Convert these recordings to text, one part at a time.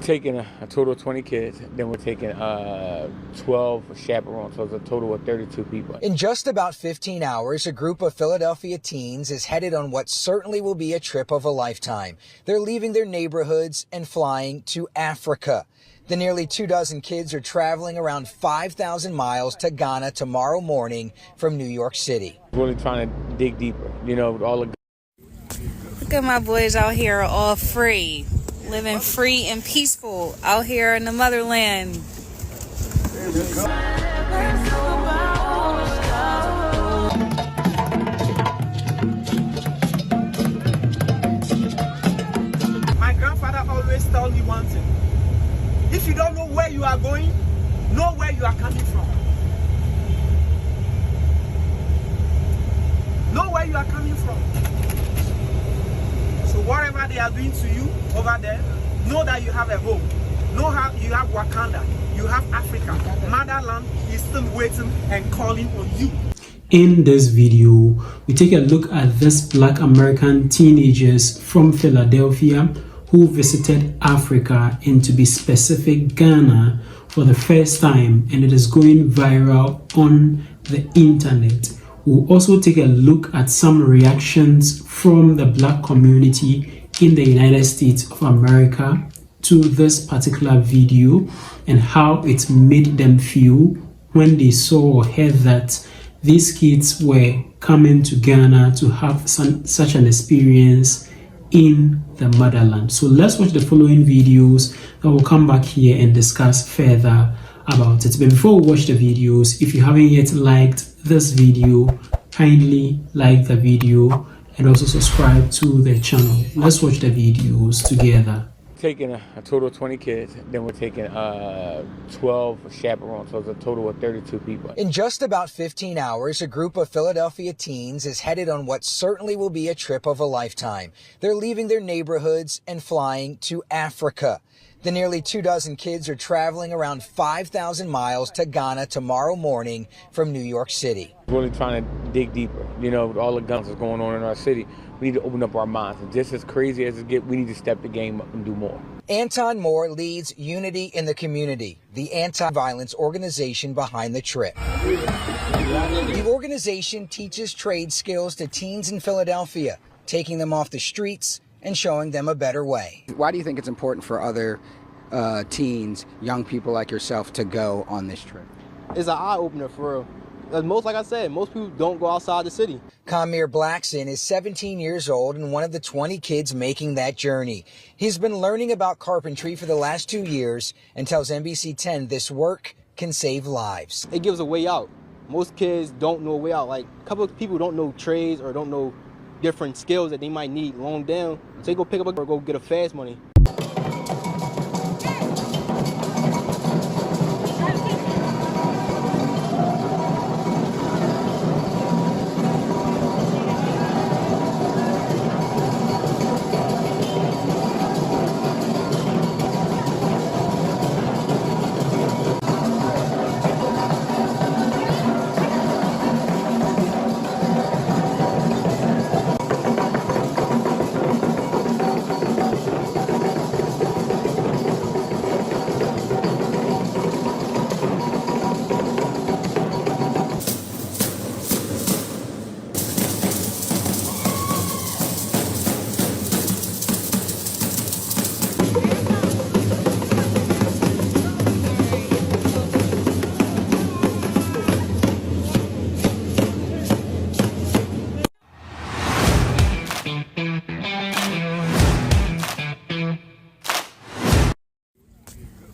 Taking a total of 20 kids, then we're taking 12 chaperones, so it's a total of 32 people. In just about 15 hours, a group of Philadelphia teens is headed on what certainly will be a trip of a lifetime. They're leaving their neighborhoods and flying to Africa. The nearly 24 kids are traveling around 5,000 miles to Ghana tomorrow morning from New York City. Really trying to dig deeper, you know, with all the... Look at my boys out here all free. Living free and peaceful out here in the motherland. My grandfather always told me one thing. If you don't know where you are going, know where you are coming from. Know where you are coming from. So whatever they are doing to you over there, know that you have a home. Know how you have Wakanda, you have Africa. Motherland is still waiting and calling on you. In this video, we take a look at these Black American teenagers from Philadelphia who visited Africa, and to be specific, Ghana, for the first time, and it is going viral on the internet. We'll also take a look at some reactions from the Black community in the United States of America to this particular video and how it made them feel when they saw or heard that these kids were coming to Ghana to have such an experience in the motherland. So let's watch the following videos and we'll come back here and discuss further about it. But before we watch the videos, if you haven't yet liked this video, kindly like the video and also subscribe to the channel. Let's watch the videos together. Taking a total of 20 kids, then we're taking 12 chaperones, so it's a total of 32 people. In just about 15 hours, a group of Philadelphia teens is headed on what certainly will be a trip of a lifetime. They're leaving their neighborhoods and flying to Africa. The nearly 24 kids are traveling around 5,000 miles to Ghana tomorrow morning from New York City. Really trying to dig deeper, you know, with all the guns that's going on in our city. We need to open up our minds. And just as crazy as it gets, we need to step the game up and do more. Anton Moore leads Unity in the Community, the anti-violence organization behind the trip. The organization teaches trade skills to teens in Philadelphia, taking them off the streets and showing them a better way. Why do you think it's important for other teens, young people like yourself, to go on this trip? It's an eye-opener for real. Like I said, most people don't go outside the city. Kamir Blackson is 17 years old and one of the 20 kids making that journey. He's been learning about carpentry for the last 2 years and tells NBC 10 this work can save lives. It gives a way out. Most kids don't know a way out. Like, a couple of people don't know trades or don't know different skills that they might need long down. So they go pick up or go get a fast money.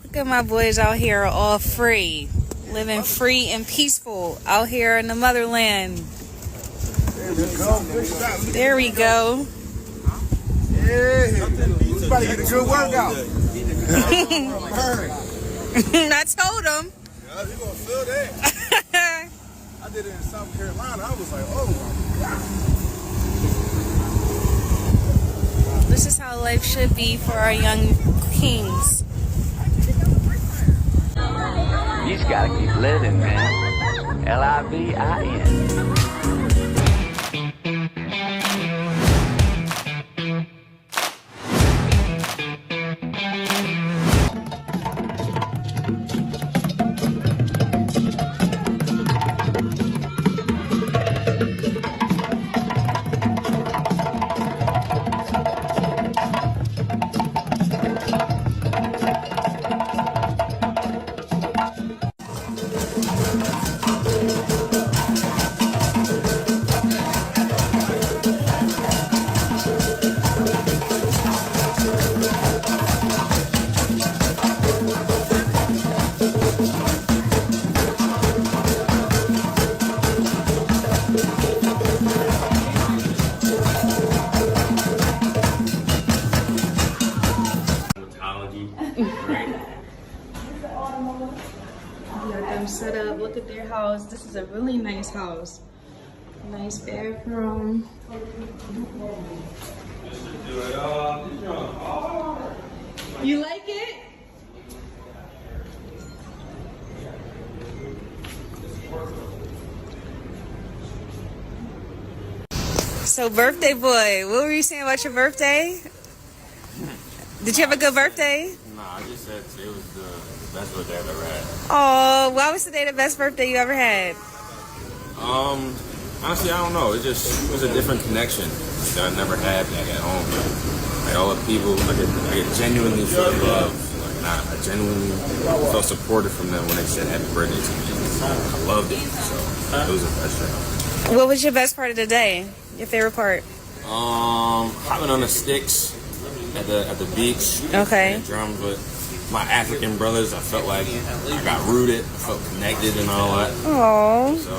Look at my boys out here all free. Living free and peaceful out here in the motherland. There we go. Yeah, we about to get a good workout. I told him. Yeah, you gonna feel that. I did it in South Carolina. I was like, oh my God. This is how life should be for our young kings. You just gotta keep living, man. L-I-V-I-N. Got them set up. Look at their house. This is a really nice house. Nice bathroom. You like it? So, birthday boy, what were you saying about your birthday? Did you have a good birthday? Nah, I just said it was the best birthday I've ever had. Oh, why was today the best birthday you ever had? Honestly, I don't know. It was a different connection that I never had back at home. Like all the people, I could genuinely feel love. I genuinely felt supported from them when they said happy birthday to me. I loved it. So it was the best thing. What was your best part of the day? Your favorite part? Hopping on the sticks at the beach. Okay. And drums with my African brothers. I felt like I got rooted. I felt connected and all that. Aww. So,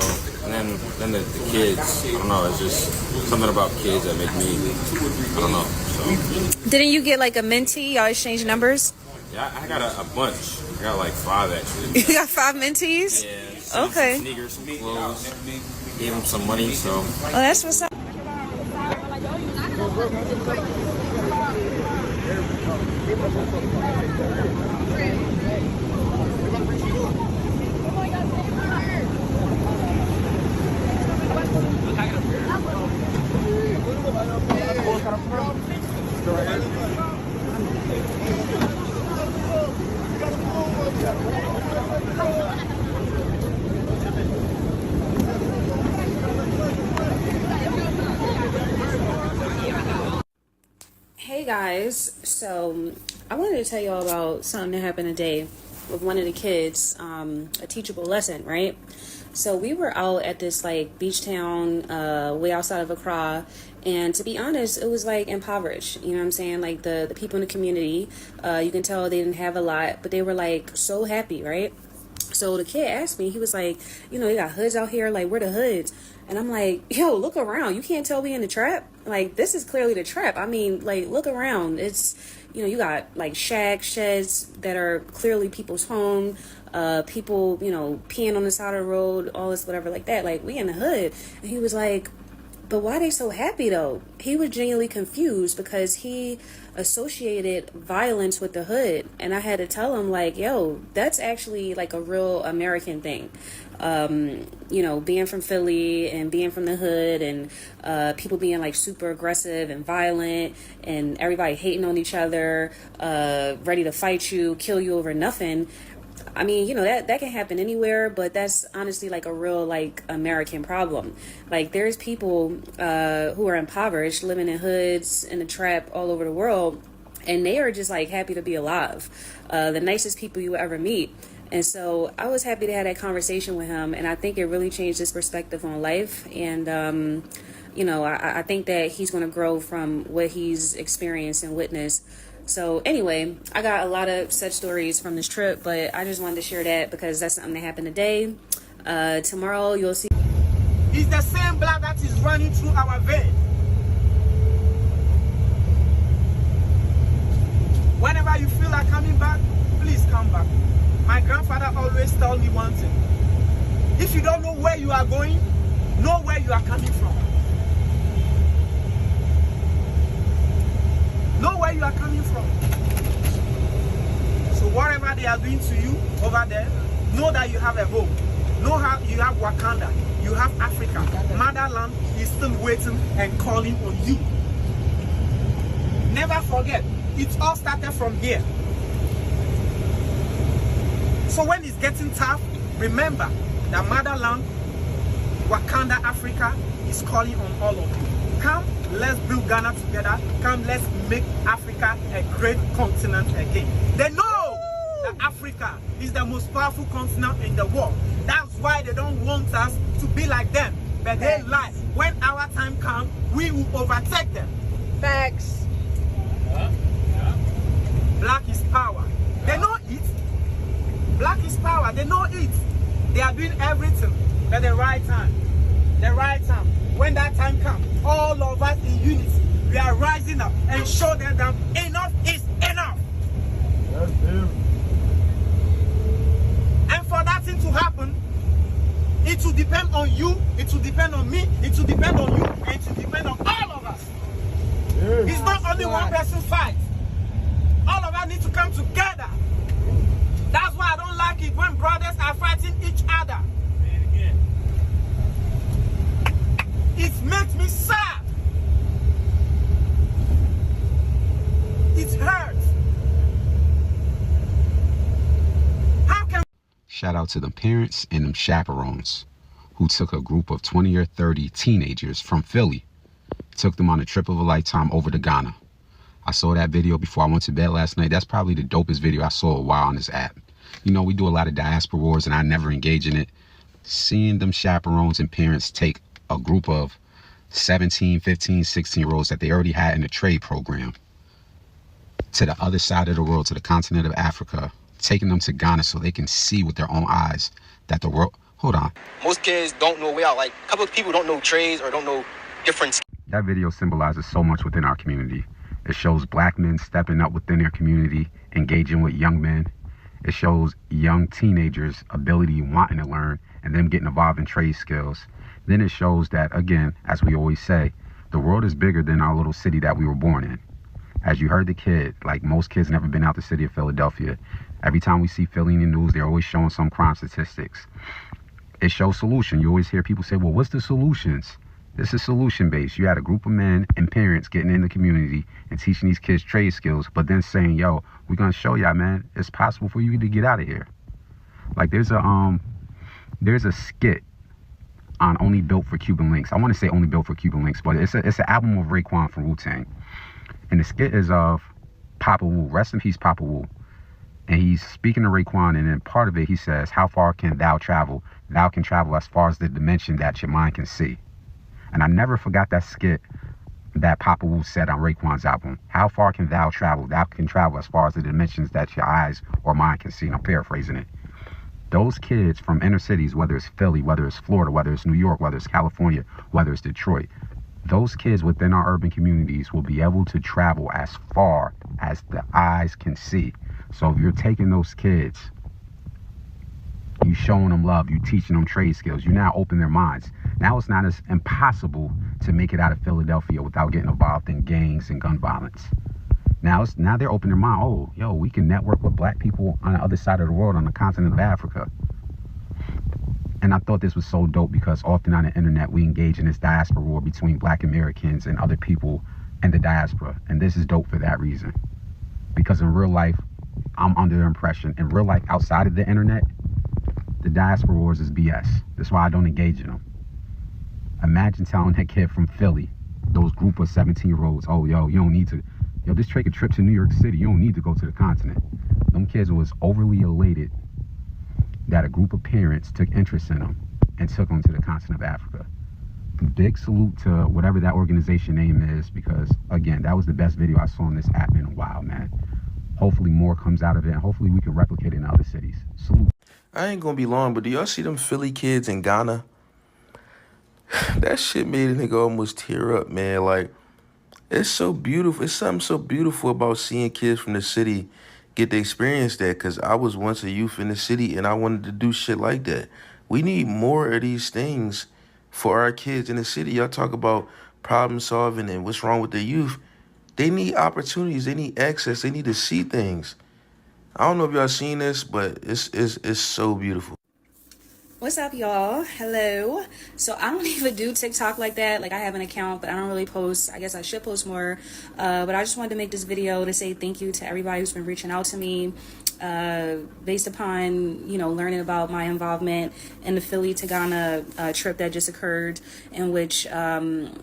and then the kids. I don't know. It's just something about kids that make me. I don't know. So. Didn't you get like a mentee? Y'all exchange numbers? Yeah, I got a bunch. I got like 5 actually. You got 5 mentees? Yeah. Okay. Some sneakers, some clothes. Gave them some money. So. Oh, that's what's up. Hey guys, so I wanted to tell y'all about something that happened today with one of the kids, a teachable lesson, right? So we were out at this like beach town way outside of Accra, and to be honest, it was like impoverished, you know what I'm saying? Like the people in the community, you can tell they didn't have a lot, but they were like so happy, right? So the kid asked me, he was like, you know, you got hoods out here, like where the hoods? And I'm like, yo, look around. You can't tell we in the trap. Like, this is clearly the trap. I mean, like, look around. It's, you know, you got like sheds that are clearly people's home, people, you know, peeing on the side of the road, all this, whatever like that. Like, we in the hood. And he was like, but why are they so happy though? He was genuinely confused because he associated violence with the hood. And I had to tell him like, yo, that's actually like a real American thing. You know, being from Philly and being from the hood and people being like super aggressive and violent and everybody hating on each other, ready to fight you, kill you over nothing. I mean, you know, that can happen anywhere, but that's honestly like a real like American problem. Like there's people who are impoverished, living in hoods, in the trap all over the world, and they are just like happy to be alive. The nicest people you will ever meet. And so I was happy to have that conversation with him, and I think it really changed his perspective on life. And, you know, I think that he's going to grow from what he's experienced and witnessed. So anyway, I got a lot of such stories from this trip, but I just wanted to share that because that's something that happened today. Tomorrow you'll see. It's the same blood that is running through our veins. Whenever you feel like coming back, please come back. My grandfather always told me one thing. If you don't know where you are going, know where you are coming from. Know where you are coming from. So whatever they are doing to you over there, know that you have a home. Know how you have Wakanda. You have Africa. Motherland is still waiting and calling on you. Never forget, it all started from here. So when it's getting tough, remember that Motherland, Wakanda, Africa is calling on all of you. Come, let's build Ghana together. Come, let's make Africa a great continent again. They know that Africa is the most powerful continent in the world. That's why they don't want us to be like them. But they lie. When our time comes, we will overtake them. Facts. Black is power. They know it. Black is power. They know it. They are doing everything at the right time. The right time. When that time comes, all of us in unity, we are rising up and show them that enough is enough. on you, it will depend on me, it will depend on you, and it will depend on all of us. It's not only one person fight. All of us need to come together. That's why I don't like it when brothers are fighting each other. It makes me sad. It hurts. How can Shout out to the parents and them chaperones who took a group of 20 or 30 teenagers from Philly, took them on a trip of a lifetime over to Ghana. I saw that video before I went to bed last night. That's probably the dopest video I saw a while on this app. You know, we do a lot of diaspora wars and I never engage in it. Seeing them chaperones and parents take a group of 17, 15, 16-year-olds that they already had in a trade program to the other side of the world, to the continent of Africa, taking them to Ghana so they can see with their own eyes that the world... Hold on. Most kids don't know a way out. Like, a couple of people don't know trades or don't know different... That video symbolizes so much within our community. It shows black men stepping up within their community, engaging with young men. It shows young teenagers' ability, wanting to learn, and them getting involved in trade skills. Then it shows that, again, as we always say, the world is bigger than our little city that we were born in. As you heard the kid, like most kids never been out the city of Philadelphia. Every time we see Philly in the news, they're always showing some crime statistics. It shows solution. You always hear people say, well, what's the solutions? This is solution-based. You had a group of men and parents getting in the community and teaching these kids trade skills, but then saying, yo, we're going to show y'all, man, it's possible for you to get out of here. Like there's a skit on Only Built for Cuban Links. I want to say Only Built for Cuban Links, but it's an album of Raekwon from Wu-Tang. And the skit is of Papa Wu. Rest in peace, Papa Wu. And he's speaking to Raekwon, and in part of it, he says, how far can thou travel? Thou can travel as far as the dimension that your mind can see. And I never forgot that skit that Papa Wu said on Raekwon's album. How far can thou travel? Thou can travel as far as the dimensions that your eyes or mind can see. And I'm paraphrasing it. Those kids from inner cities, whether it's Philly, whether it's Florida, whether it's New York, whether it's California, whether it's Detroit, those kids within our urban communities will be able to travel as far as the eyes can see. So if you're taking those kids, you showing them love, you teaching them trade skills, you now open their minds. Now it's not as impossible to make it out of Philadelphia without getting involved in gangs and gun violence. Now they're opening their mind. Oh, yo, we can network with black people on the other side of the world, on the continent of Africa. And I thought this was so dope because often on the internet we engage in this diaspora war between black Americans and other people in the diaspora. And this is dope for that reason. Because in real life, I'm under the impression, in real life outside of the internet, the diaspora wars is BS. That's why I don't engage in them. Imagine telling that kid from Philly, those group of 17-year-olds, oh, yo, you don't need to, just take a trip to New York City. You don't need to go to the continent. Them kids was overly elated that a group of parents took interest in them and took them to the continent of Africa. Big salute to whatever that organization name is, because, again, that was the best video I saw on this app in a while, man. Hopefully more comes out of it, and hopefully we can replicate it in other cities. Salute. I ain't gonna be long, but do y'all see them Philly kids in Ghana? That shit made a nigga almost tear up, man. Like, it's so beautiful. It's something so beautiful about seeing kids from the city get to experience that, because I was once a youth in the city and I wanted to do shit like that. We need more of these things for our kids in the city. Y'all talk about problem solving and what's wrong with the youth. They need opportunities. They need access. They need to see things. I don't know if y'all seen this, but it's so beautiful. What's up, y'all? Hello. So I don't even do TikTok like that. Like, I have an account, but I don't really post. I guess I should post more. But I just wanted to make this video to say thank you to everybody who's been reaching out to me based upon, learning about my involvement in the Philly to Ghana trip that just occurred, in which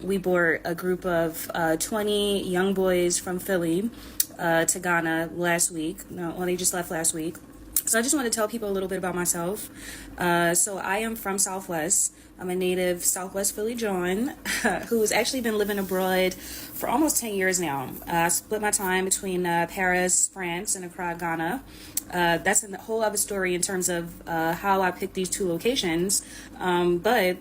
we brought a group of 20 young boys from Philly to Ghana last week. They just left last week. So I just want to tell people a little bit about myself. So I am from Southwest. I'm a native Southwest Philly John who's actually been living abroad for almost 10 years now. I split my time between Paris, France, and Accra, Ghana. That's a whole other story in terms of how I picked these two locations. But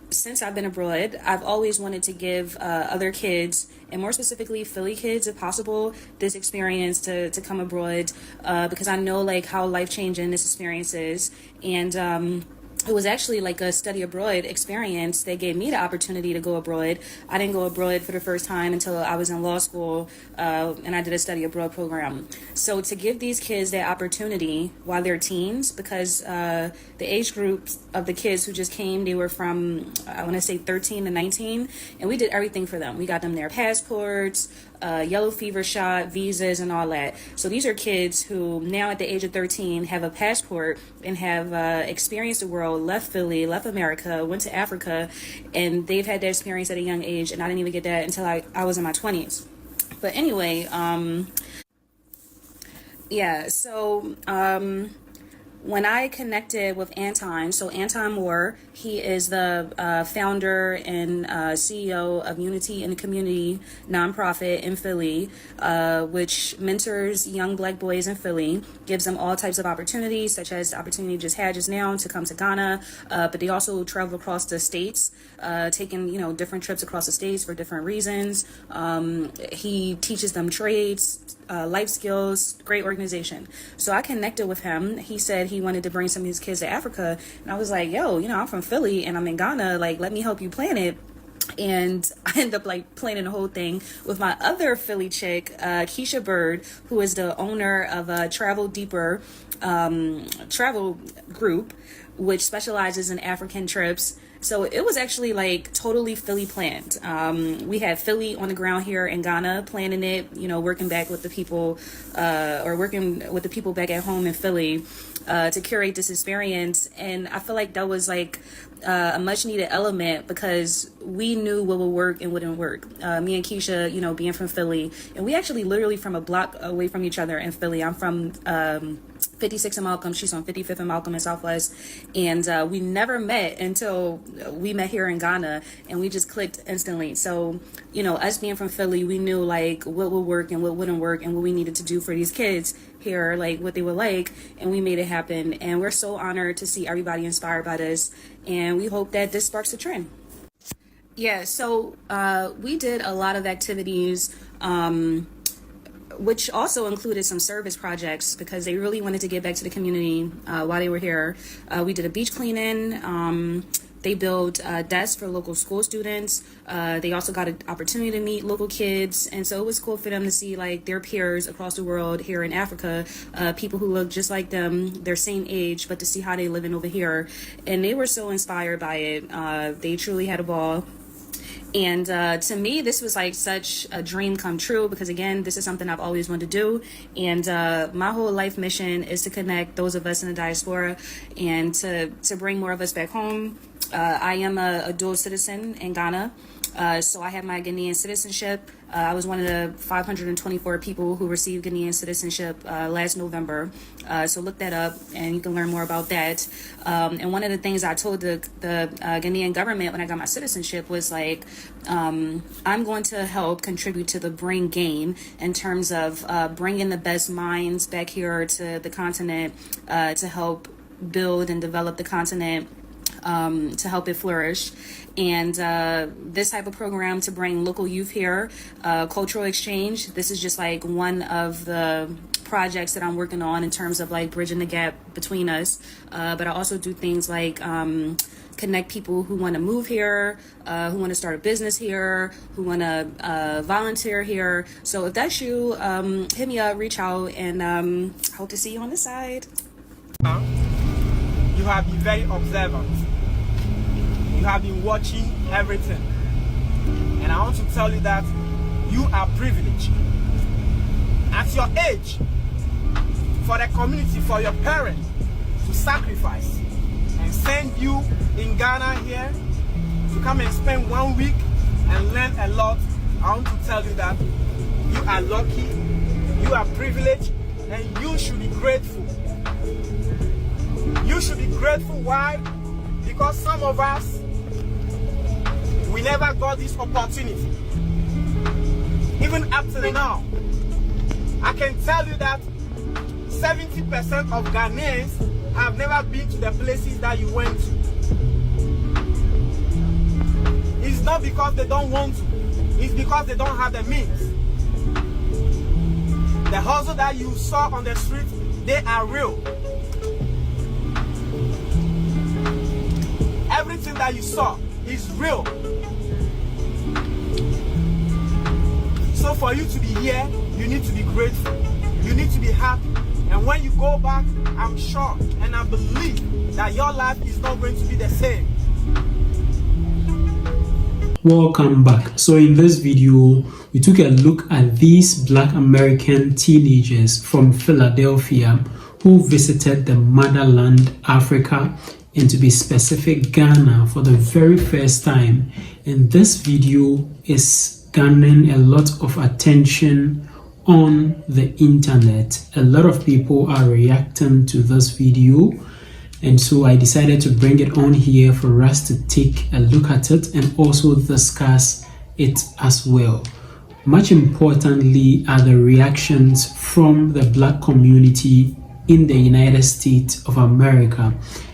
since I've been abroad, I've always wanted to give other kids, and more specifically Philly kids, if possible, this experience to come abroad, because I know how life-changing this experience is. And it was actually like a study abroad experience. They gave me the opportunity to go abroad. I didn't go abroad for the first time until I was in law school, and I did a study abroad program. So to give these kids that opportunity while they're teens, because the age groups of the kids who just came, they were from, I want to say 13 to 19, and we did everything for them. We got them their passports, yellow fever shot, visas, and all that. So these are kids who now at the age of 13 have a passport and have experienced the world, left Philly, left America, went to Africa, and they've had that experience at a young age, and I didn't even get that until I was in my 20s. But anyway, yeah, so when I connected with Anton, so Anton Moore, he is the founder and CEO of Unity in the Community nonprofit in Philly, which mentors young Black boys in Philly, gives them all types of opportunities, such as the opportunity you just had just now to come to Ghana, but they also travel across the states, taking, you know, different trips across the states for different reasons. He teaches them trades, life skills, great organization. So I connected with him. He said he wanted to bring some of his kids to Africa, and I was like, yo, you know, I'm from Philly and I'm in Ghana, like, let me help you plan it. And I ended up like planning the whole thing with my other Philly chick, Keisha Bird, who is the owner of Travel Deeper travel group, which specializes in African trips. So it was actually like totally Philly planned. We had Philly on the ground here in Ghana planning it, you know, working back with the people back at home in Philly to curate this experience. And I feel like that was like a much needed element because we knew what would work and wouldn't work. Me and Keisha, you know, being from Philly, and we actually literally from a block away from each other in Philly. I'm from 56 and Malcolm. She's on 55th and Malcolm in Southwest. And we never met until we met here in Ghana, and we just clicked instantly. So, you know, us being from Philly, we knew like what would work and what wouldn't work and what we needed to do for these kids here, like what they would like, and we made it happen. And we're so honored to see everybody inspired by this, and we hope that this sparks a trend. Yeah, so we did a lot of activities, which also included some service projects because they really wanted to get back to the community while they were here. We did a beach cleaning. They built desks for local school students. They also got an opportunity to meet local kids. And so it was cool for them to see like their peers across the world here in Africa, people who look just like them, their same age, but to see how they living over here. And they were so inspired by it. They truly had a ball. And to me, this was like such a dream come true because, again, this is something I've always wanted to do. And my whole life mission is to connect those of us in the diaspora and to bring more of us back home. I am a dual citizen in Ghana. So I have my Ghanaian citizenship. I was one of the 524 people who received Ghanaian citizenship last November. So look that up and you can learn more about that. And one of the things I told the Ghanaian government when I got my citizenship was like, I'm going to help contribute to the brain game in terms of bringing the best minds back here to the continent to help build and develop the continent. To help it flourish. And this type of program to bring local youth here, cultural exchange, this is just like one of the projects that I'm working on in terms of like bridging the gap between us. But I also do things like connect people who want to move here, who want to start a business here, who want to volunteer here. So if that's you, hit me up, reach out, and hope to see you on the side. You have been very observant. You have been watching everything. And I want to tell you that you are privileged. At your age, for the community, for your parents to sacrifice and send you in Ghana here to come and spend 1 week and learn a lot, I want to tell you that you are lucky, you are privileged, and you should be grateful. You should be grateful. Why? Because some of us, we never got this opportunity. Even up till now, I can tell you that 70% of Ghanaians have never been to the places that you went to. It's not because they don't want to, it's because they don't have the means. The hustle that you saw on the street, they are real. everything that you saw is real. So for you to be here, you need to be grateful. You need to be happy. And when you go back, I'm sure and I believe that your life is not going to be the same. Welcome back. So in this video, we took a look at these Black American teenagers from Philadelphia who visited the motherland, Africa, and to be specific, Ghana, for the very first time. And this video is garnering a lot of attention on the internet. A lot of people are reacting to this video, and so I decided to bring it on here for us to take a look at it and also discuss it as well. Much importantly are the reactions from the Black community in the United States of America.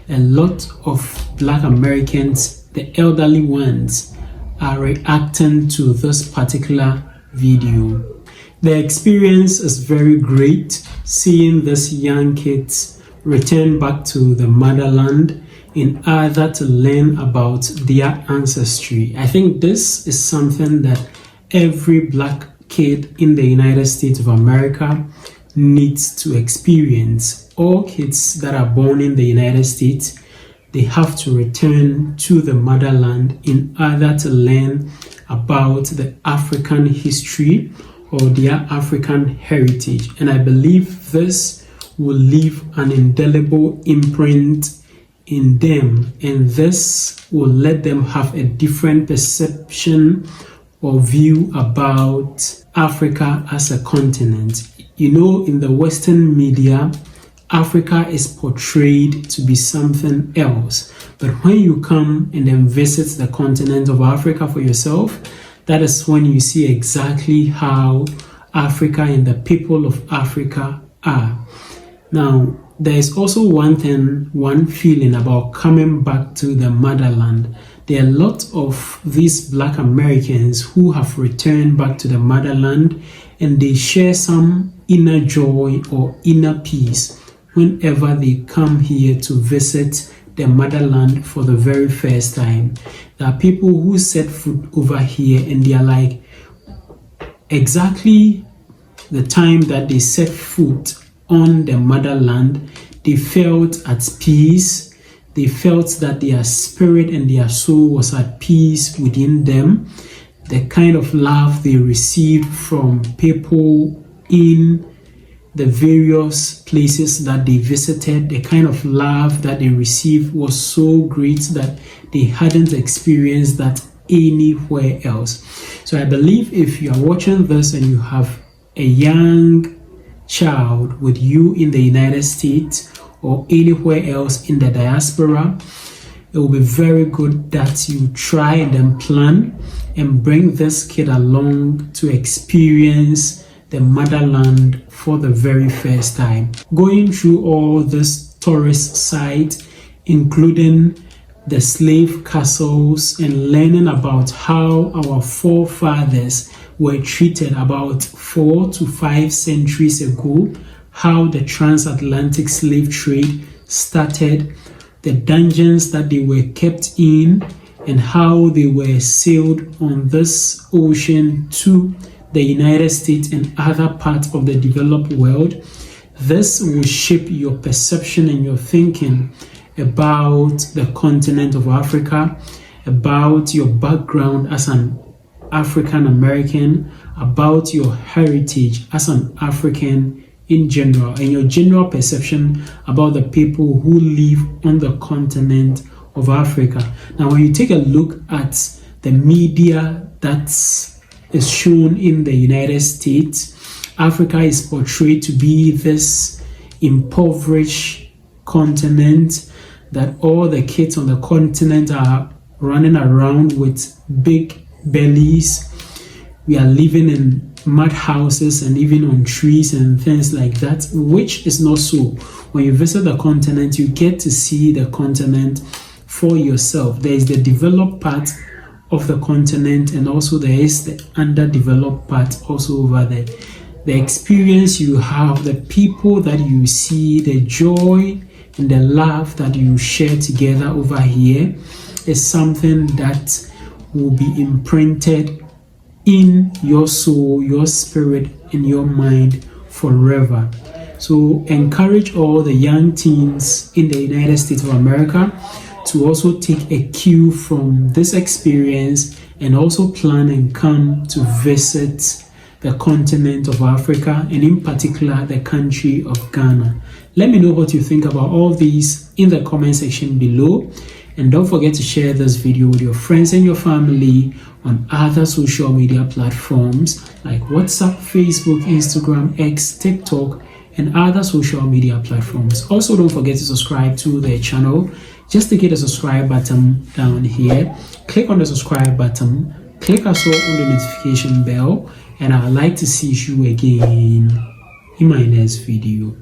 A lot of Black Americans, the elderly ones, are reacting to this particular video. The experience is very great, seeing these young kids return back to the motherland in order to learn about their ancestry. I think this is something that every Black kid in the United States of America needs to experience. All kids that are born in the United States, they have to return to the motherland in order to learn about the African history or their African heritage. And I believe this will leave an indelible imprint in them, and this will let them have a different perception or view about Africa as a continent. You know, in the Western media, Africa is portrayed to be something else. But when you come and then visit the continent of Africa for yourself, that is when you see exactly how Africa and the people of Africa are. Now, there is also one feeling about coming back to the motherland. There are a lot of these Black Americans who have returned back to the motherland, and they share some inner joy or inner peace whenever they come here to visit the motherland for the very first time. There are people who set foot over here and they are like, exactly the time that they set foot on the motherland, they felt at peace. They felt that their spirit and their soul was at peace within them. The kind of love they received from people in the various places that they visited, the kind of love that they received was so great that they hadn't experienced that anywhere else. So I believe if you are watching this and you have a young child with you in the United States or anywhere else in the diaspora, it will be very good that you try and then plan and bring this kid along to experience the motherland for the very first time. Going through all this tourist sites, including the slave castles, and learning about how our forefathers were treated about 4 to 5 centuries ago, how the transatlantic slave trade started, the dungeons that they were kept in, and how they were sailed on this ocean to the United States and other parts of the developed world. This will shape your perception and your thinking about the continent of Africa, about your background as an African American, about your heritage as an African in general, and your general perception about the people who live on the continent of Africa. Now, when you take a look at the media that is shown in the United States, Africa is portrayed to be this impoverished continent, that all the kids on the continent are running around with big bellies. We are living in mud houses and even on trees and things like that, which is not so. When you visit the continent, you get to see the continent for yourself. There is the developed part of the continent, and also there is the underdeveloped part also over there. The experience you have, the people that you see, the joy and the love that you share together over here, is something that will be imprinted in your soul, your spirit, and your mind forever. So encourage all the young teens in the United States of America to also take a cue from this experience and also plan and come to visit the continent of Africa, and in particular the country of Ghana. Let me know what you think about all these in the comment section below, and don't forget to share this video with your friends and your family on other social media platforms like WhatsApp, Facebook, Instagram, X, TikTok, and other social media platforms. Also, don't forget to subscribe to the channel. Just click the subscribe button down here. Click on the subscribe button. Click also on the notification bell. And I'd like to see you again in my next video.